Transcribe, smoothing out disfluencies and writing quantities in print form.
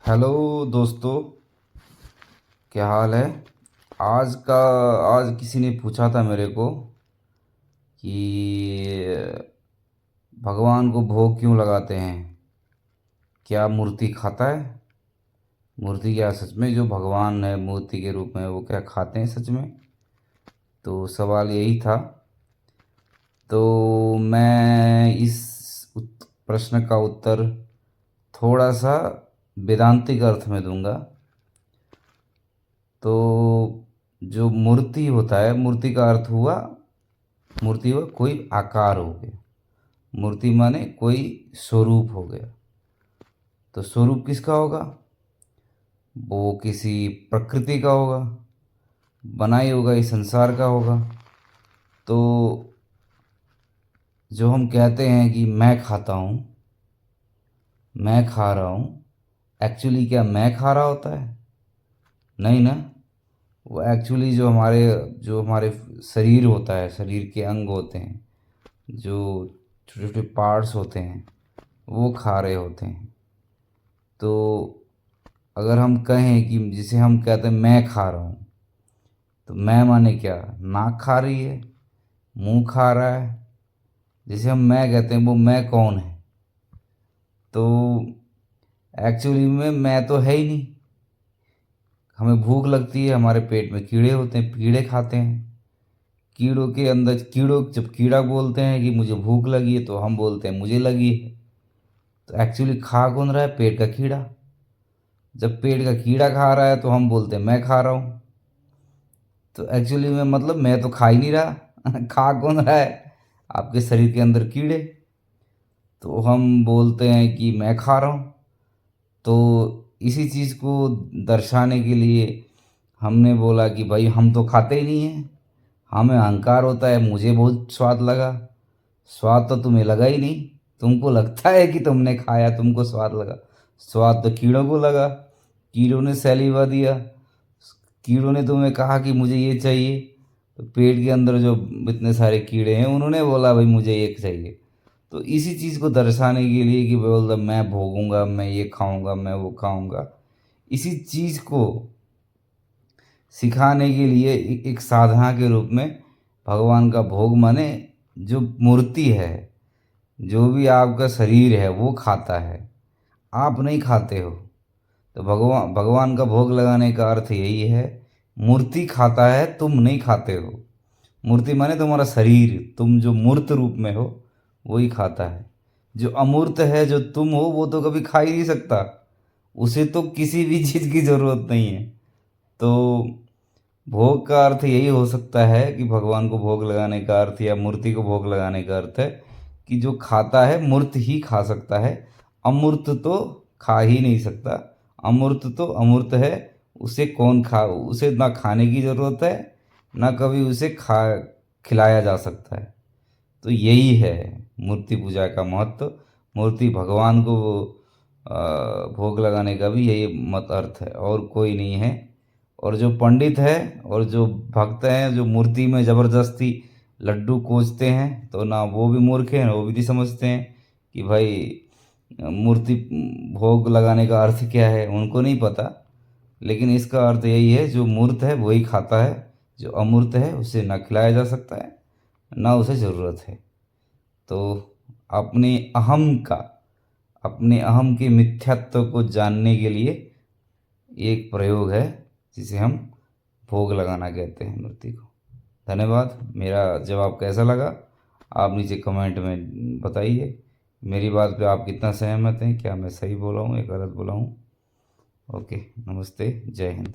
Hello दोस्तों, क्या हाल है। आज किसी ने पूछा था मेरे को कि भगवान को भोग क्यों लगाते हैं, क्या मूर्ति खाता है। मूर्ति क्या सच में जो भगवान है मूर्ति के रूप में वो क्या खाते हैं सच में। तो सवाल यही था। तो मैं इस प्रश्न का उत्तर थोड़ा सा वेदांतिक अर्थ में दूंगा। तो जो मूर्ति होता है, मूर्ति का अर्थ हुआ, मूर्ति हुआ कोई आकार हो गया। मूर्ति माने कोई स्वरूप हो गया। तो स्वरूप किसका होगा? वो किसी प्रकृति का होगा, बनाई होगा, इस संसार का होगा। तो जो हम कहते हैं कि मैं खाता हूँ, मैं खा रहा हूँ, एक्चुअली क्या मैं खा रहा होता है? नहीं ना। वो एक्चुअली जो हमारे शरीर होता है, शरीर के अंग होते हैं, जो छोटे छोटे पार्ट्स होते हैं, वो खा रहे होते हैं। तो अगर हम कहें कि जिसे हम कहते हैं मैं खा रहा हूँ, तो मैं माने क्या? नाक खा रही है, मुंह खा रहा है। जिसे हम मैं कहते हैं वो मैं कौन है? तो एक्चुअली में मैं तो है ही नहीं। हमें भूख लगती है, हमारे पेट में कीड़े होते हैं, कीड़े खाते हैं। कीड़ों के अंदर कीड़ों जब कीड़ा बोलते हैं कि मुझे भूख लगी है, तो हम बोलते हैं मुझे लगी है। तो एक्चुअली खा कौन रहा है? पेट का कीड़ा। जब पेट का कीड़ा खा रहा है तो हम बोलते हैं मैं खा रहा हूँ। तो एक्चुअली में मतलब मैं तो खा ही नहीं रहा खा कौन रहा है? आपके शरीर के अंदर कीड़े। तो हम बोलते हैं कि मैं खा रहा हूँ। तो इसी चीज़ को दर्शाने के लिए हमने बोला कि भाई हम तो खाते ही नहीं हैं। हमें अहंकार होता है, मुझे बहुत स्वाद लगा। स्वाद तो तुम्हें लगा ही नहीं। तुमको लगता है कि तुमने खाया, तुमको स्वाद लगा। स्वाद तो कीड़ों को लगा। कीड़ों ने सैलीवा दिया। कीड़ों ने तुम्हें कहा कि मुझे ये चाहिए। तो पेट के अंदर जो इतने सारे कीड़े हैं उन्होंने बोला भाई मुझे ये चाहिए। तो इसी चीज़ को दर्शाने के लिए कि बोल मैं भोगूंगा, मैं ये खाऊंगा, मैं वो खाऊंगा, इसी चीज़ को सिखाने के लिए एक साधना के रूप में भगवान का भोग माने जो मूर्ति है, जो भी आपका शरीर है वो खाता है, आप नहीं खाते हो। तो भगवान भगवान का भोग लगाने का अर्थ यही है। मूर्ति खाता है, तुम नहीं खाते हो। मूर्ति माने तुम्हारा शरीर, तुम जो मूर्त रूप में हो वही खाता है। जो अमूर्त है, जो तुम हो, वो तो कभी खा ही नहीं सकता। उसे तो किसी भी चीज़ की ज़रूरत नहीं है। तो भोग का अर्थ यही हो सकता है कि भगवान को भोग लगाने का अर्थ या मूर्ति को भोग लगाने का अर्थ है कि जो खाता है मूर्त ही खा सकता है। अमूर्त तो खा ही नहीं सकता। अमूर्त तो अमूर्त है। उसे कौन खा, उसे ना खाने की ज़रूरत है, ना कभी उसे खिलाया जा सकता है। तो यही है मूर्ति पूजा का महत्व। मूर्ति भगवान को भोग लगाने का भी यही मत अर्थ है, और कोई नहीं है। और जो पंडित है और जो भक्त हैं जो मूर्ति में ज़बरदस्ती लड्डू कोचते हैं, तो ना वो भी मूर्ख हैं, वो भी नहीं समझते हैं कि भाई मूर्ति भोग लगाने का अर्थ क्या है, उनको नहीं पता। लेकिन इसका अर्थ यही है, जो मूर्त है वही खाता है, जो अमूर्त है उसे ना खिलाया जा सकता है, ना उसे ज़रूरत है। तो अपने अहम का, अपने अहम के मिथ्यात्व को जानने के लिए एक प्रयोग है जिसे हम भोग लगाना कहते हैं मूर्ति को। धन्यवाद। मेरा जवाब कैसा लगा आप नीचे कमेंट में बताइए। मेरी बात पे आप कितना सहमत हैं, क्या मैं सही बोला हूँ या गलत बोला हूँ। ओके, नमस्ते, जय हिंद।